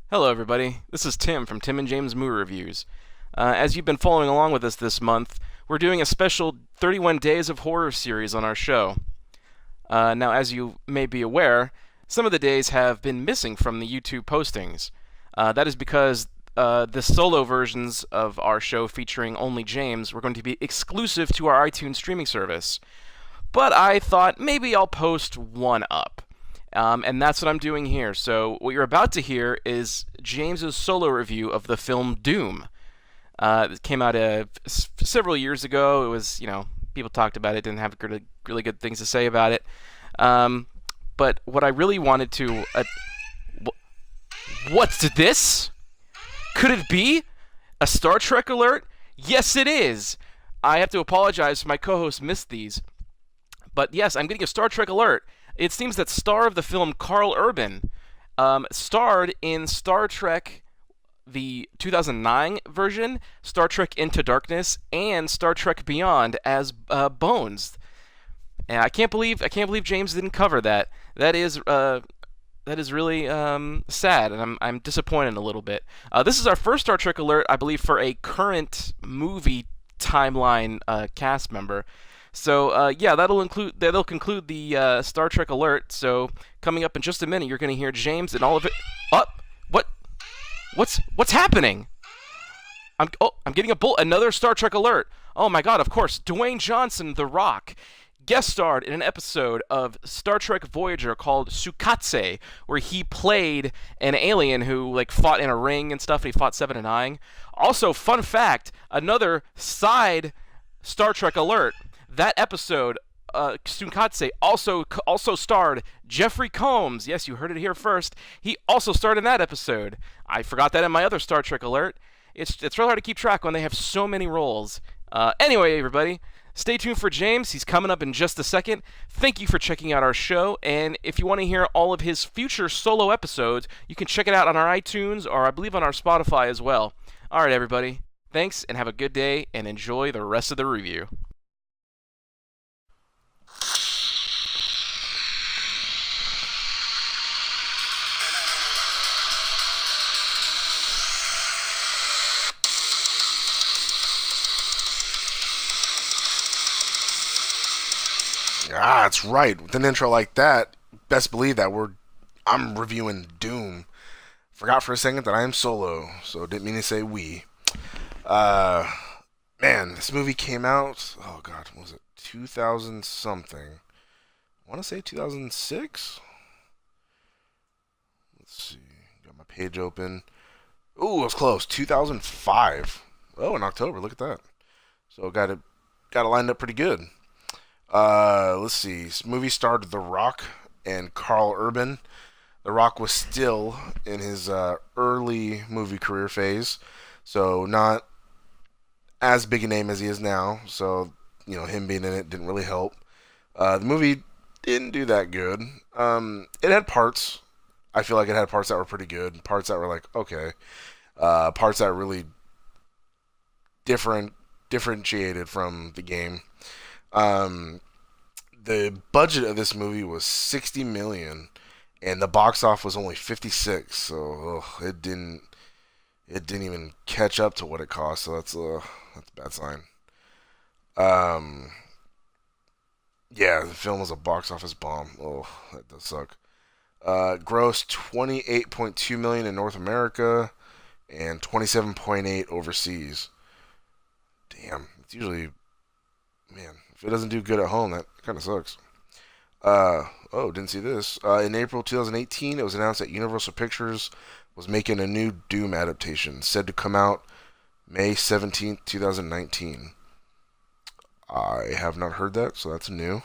Hello, everybody. This is Tim from Tim and James Movie Reviews. As you've been following along with us this month, we're doing a special 31 Days of Horror series on our show. Now, as you may be aware, some of the days have been missing from the YouTube postings. That is because the solo versions of our show featuring only James were going to be exclusive to our iTunes streaming service. But I thought maybe I'll post one up. And that's what I'm doing here. So, what you're about to hear is James's solo review of the film Doom. It came out several years ago. It was, people talked about it, didn't have really good things to say about it. But what I really wanted to. What's this? Could it be a Star Trek alert? Yes, it is. I have to apologize for my co host missed these. But yes, I'm getting a Star Trek alert. It seems that star of the film Karl Urban starred in Star Trek, the 2009 version, Star Trek Into Darkness, and Star Trek Beyond as Bones. And I can't believe James didn't cover that. That is really sad, and I'm disappointed a little bit. This is our first Star Trek alert, I believe, for a current movie timeline cast member. So yeah, that'll conclude the Star Trek alert. So coming up in just a minute, you're going to hear James and all of it. What? What's happening? I'm getting another Star Trek alert. Oh my God! Of course, Dwayne Johnson, The Rock, guest starred in an episode of Star Trek Voyager called Sukatse, where he played an alien who fought in a ring and stuff, and he fought Seven and Nine. Also, fun fact, another side Star Trek alert. That episode, Sunkatse, also starred Jeffrey Combs. Yes, you heard it here first. He also starred in that episode. I forgot that in my other Star Trek alert. It's really hard to keep track when they have so many roles. Anyway, everybody, stay tuned for James. He's coming up in just a second. Thank you for checking out our show, and if you want to hear all of his future solo episodes, you can check it out on our iTunes or I believe on our Spotify as well. All right, everybody. Thanks, and have a good day, and enjoy the rest of the review. Ah, that's right. With an intro like that, best believe that I'm reviewing Doom. Forgot for a second that I am solo, so didn't mean to say we. Uh, Man, this movie came out. Oh God, what was it 2000 something? I want to say 2006. Let's see. Got my page open. Ooh, it was close. 2005. Oh, in October. Look at that. So got it lined up pretty good. Let's see. This movie starred The Rock and Karl Urban. The Rock was still in his early movie career phase, so not as big a name as he is now. So him being in it didn't really help. The movie didn't do that good. It had parts. I feel like it had parts that were pretty good, parts that were like okay, parts that really differentiated from the game. Um, the budget of this movie was 60 million, and the box office was only 56. So it didn't even catch up to what it cost. So that's a bad sign. Um, yeah, the film was a box office bomb. Oh, that does suck. Grossed 28.2 million in North America and 27.8 overseas. Damn, it's usually man. If it doesn't do good at home, that kind of sucks. Didn't see this. In April 2018, it was announced that Universal Pictures was making a new Doom adaptation, said to come out May 17th, 2019. I have not heard that, so that's new.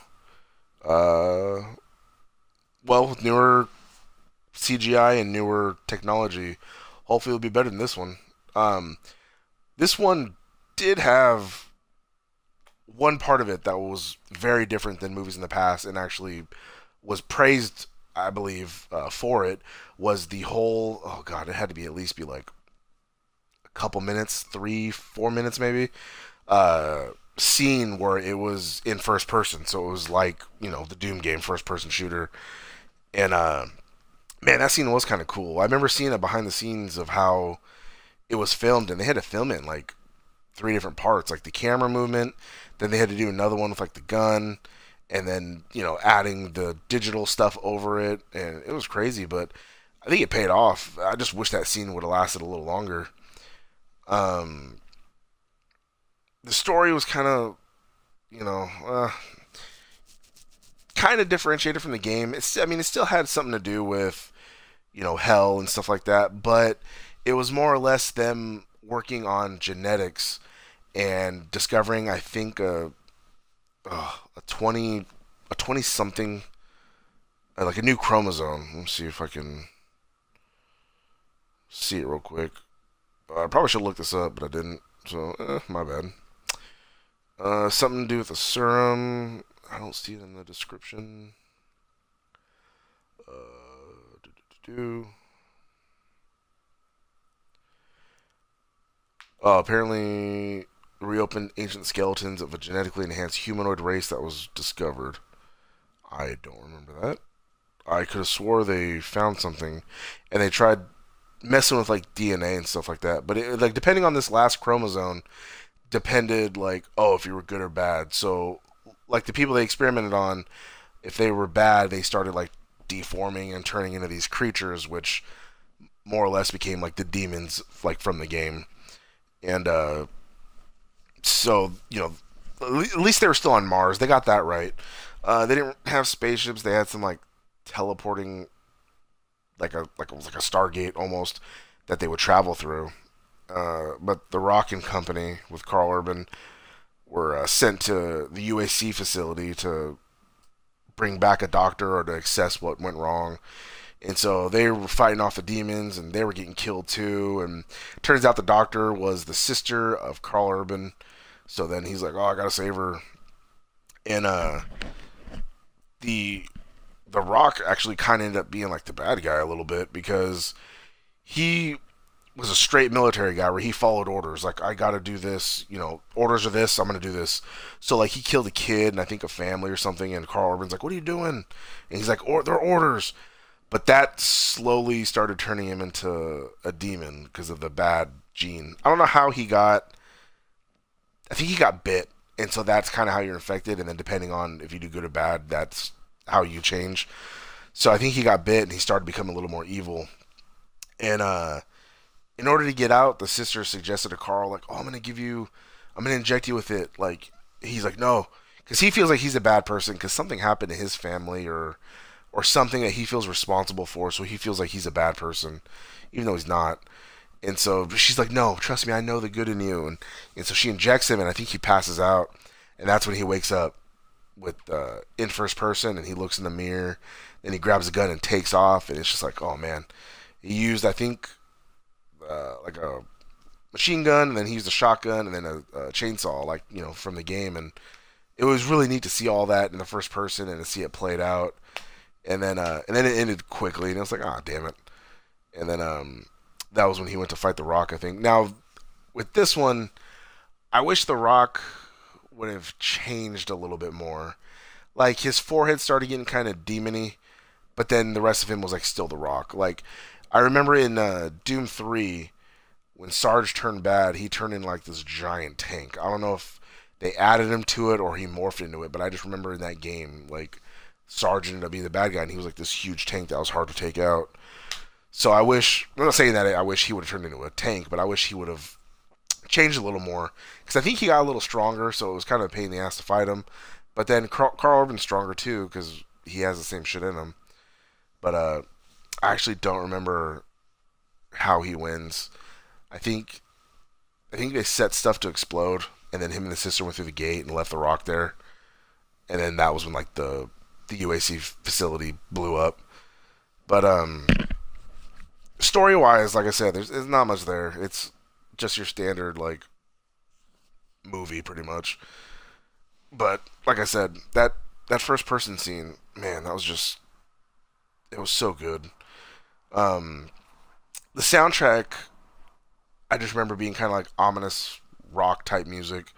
Uh, with newer CGI and newer technology, hopefully it'll be better than this one. This one did have one part of it that was very different than movies in the past and actually was praised, I believe, for it was the whole. Oh God, it had to be at least be like a couple minutes, 3, 4 minutes maybe. Scene where it was in first person, so it was like the Doom game, first person shooter, and Man, that scene was kind of cool. I remember seeing a behind the scenes of how it was filmed, and they had to film it in like three different parts, like the camera movement. Then they had to do another one with like the gun, and then adding the digital stuff over it, and it was crazy. But I think it paid off. I just wish that scene would have lasted a little longer. Um, the story was kind of kind of differentiated from the game. I mean, it still had something to do with hell and stuff like that, but it was more or less them working on genetics and discovering, I think, a 20 something, like a new chromosome. Let me see if I can see it real quick. I probably should look this up, but I didn't. So, my bad. Something to do with the serum. I don't see it in the description. Do, do, do, do. Apparently, reopened ancient skeletons of a genetically enhanced humanoid race that was discovered. I don't remember that. I could have swore they found something, and they tried messing with like DNA and stuff like that. But like depending on this last chromosome, depended like if you were good or bad. So like the people they experimented on, if they were bad, they started like deforming and turning into these creatures, which more or less became like the demons like from the game. And so at least they were still on Mars. They got that right. They didn't have spaceships. They had some like teleporting, like it was like a Stargate almost that they would travel through. But the Rock and Company with Carl Urban were sent to the UAC facility to bring back a doctor or to assess what went wrong. And so they were fighting off the demons, and they were getting killed too. And it turns out the doctor was the sister of Carl Urban. So then he's like, "Oh, I gotta save her." And the the Rock actually kind of ended up being like the bad guy a little bit because he was a straight military guy where he followed orders. Like, I gotta do this, orders are this, I'm gonna do this. So, like, he killed a kid and I think a family or something, and Carl Urban's like, "What are you doing?" And he's like, "They're orders." But that slowly started turning him into a demon because of the bad gene. I don't know how he got, I think he got bit. And so that's kind of how you're infected. And then depending on if you do good or bad, that's how you change. So I think he got bit and he started becoming a little more evil. And in order to get out, the sister suggested to Carl, like, "Oh, I'm gonna inject you with it." Like, he's like, "No," because he feels like he's a bad person because something happened to his family or something that he feels responsible for. So he feels like he's a bad person, even though he's not. And so she's like, "No, trust me, I know the good in you." And so she injects him, and I think he passes out, and that's when he wakes up with in first person, and he looks in the mirror, and he grabs a gun and takes off, and it's just like, oh man, he used, I think, like a machine gun, and then he used a shotgun, and then a chainsaw, like from the game, and it was really neat to see all that in the first person and to see it played out, and then it ended quickly, and it was like, ah, damn it, and then that was when he went to fight the Rock, I think. Now with this one, I wish the Rock would have changed a little bit more. Like his forehead started getting kind of demony, but then the rest of him was like still the Rock. Like I remember in Doom 3 when Sarge turned bad, he turned in like this giant tank. I don't know if they added him to it or he morphed into it, but I just remember in that game like Sarge ended up being the bad guy and he was like this huge tank that was hard to take out. So I wish, I'm not saying that I wish he would have turned into a tank, but I wish he would have changed a little more because I think he got a little stronger, so it was kind of a pain in the ass to fight him. But then Carl Urban's stronger too because he has the same shit in him. But I actually don't remember how he wins. I think they set stuff to explode, and then him and the sister went through the gate and left the Rock there, and then that was when like the UAC facility blew up. But story wise, like I said, there's not much there. It's just your standard like movie, pretty much. But like I said, that first person scene, man, that was just it was so good. Um, the soundtrack, I just remember being kind of like ominous rock type music.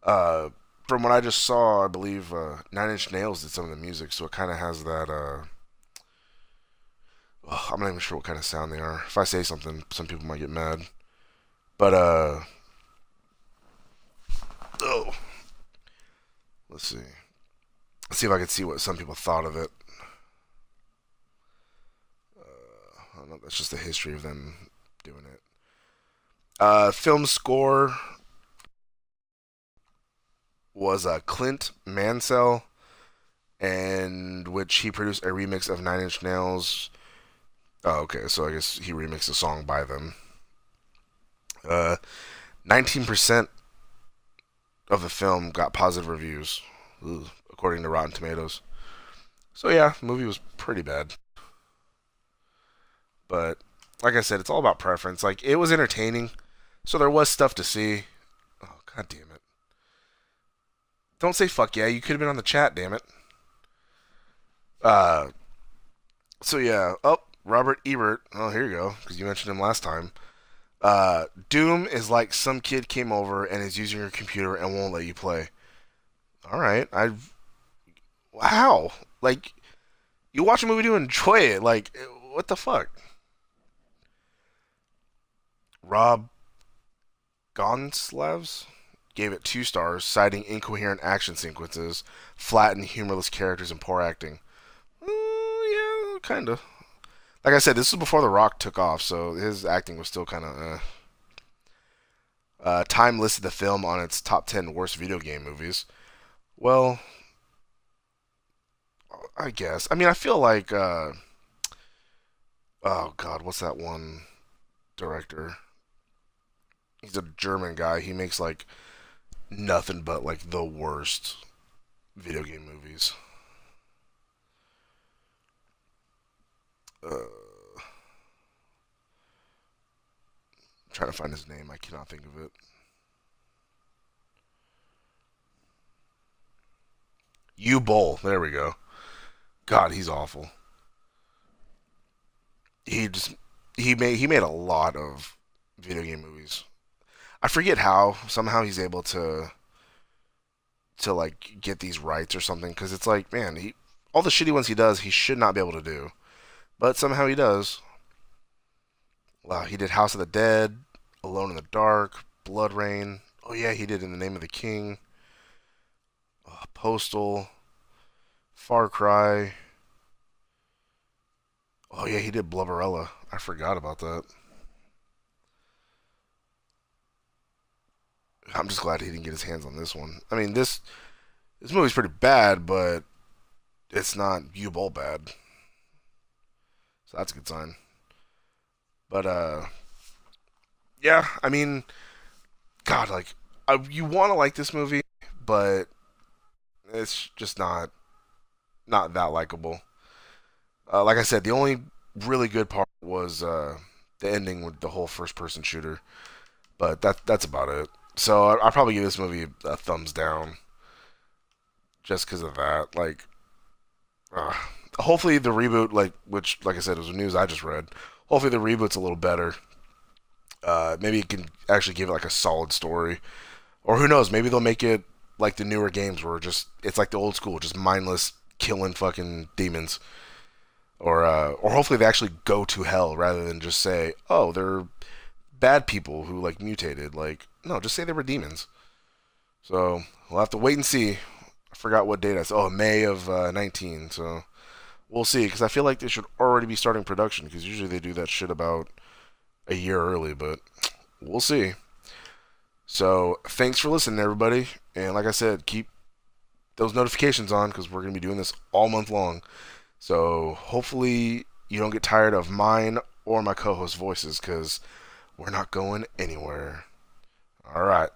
Uh, from what I just saw, I believe Nine Inch Nails did some of the music, so it kind of has that. I'm not even sure what kind of sound they are. If I say something, some people might get mad. But oh, let's see. Let's see if I can see what some people thought of it. I don't know. That's just the history of them doing it. Film score was Clint Mansell, and which he produced a remix of Nine Inch Nails. Oh, okay, so I guess he remixed a song by them. 19% of the film got positive reviews, according to Rotten Tomatoes. So yeah, the movie was pretty bad. But like I said, it's all about preference. Like it was entertaining, so there was stuff to see. Oh god damn it! Don't say fuck yeah. You could have been on the chat, damn it. Uh, so yeah. Oh, Robert Ebert. Oh, here you go. Because you mentioned him last time. Doom is like some kid came over and is using your computer and won't let you play. All right. How? Like, you watch a movie to enjoy it. Like, what the fuck? Rob Gonsalves gave it 2 stars, citing incoherent action sequences, flat and humorless characters, and poor acting. Yeah, kinda. Like I said, this was before The Rock took off, so his acting was still kind of. Time listed the film on its top 10 worst video game movies. Well, I guess. I mean, I feel like. Oh God, what's that one director? He's a German guy. He makes like nothing but like the worst video game movies. Trying to find his name. I cannot think of it. U-Bowl. There we go. God, he's awful. He just he made a lot of video game movies. I forget how. Somehow he's able to like get these rights or something because it's like, man, he all the shitty ones he does, he should not be able to do. But somehow he does. Wow, he did House of the Dead, Alone in the Dark, Blood Rain. Oh yeah, he did In the Name of the King, Postal, Far Cry. Oh yeah, he did Blubberella. I forgot about that. I'm just glad he didn't get his hands on this one. I mean, this movie's pretty bad, but it's not U-Bowl bad, so that's a good sign. But yeah, I mean, God, like, you want to like this movie, but it's just not that likable. Like I said, the only really good part was the ending with the whole first-person shooter, but that's about it. So I'll probably give this movie a thumbs down just because of that. Like, uh, hopefully the reboot, which like I said, was the news I just read. Hopefully the reboot's a little better. Maybe it can actually give it like a solid story, or who knows? Maybe they'll make it like the newer games where it's like the old school, just mindless killing fucking demons. Or hopefully they actually go to hell rather than just say, oh, they're bad people who like mutated. Like, no, just say they were demons. So we'll have to wait and see. I forgot what date I said. Oh, May of 19. So we'll see. Because I feel like they should already be starting production. Because usually they do that shit about a year early. But we'll see. So thanks for listening, everybody. And like I said, keep those notifications on because we're going to be doing this all month long. So hopefully you don't get tired of mine or my co-host voices because we're not going anywhere. All right.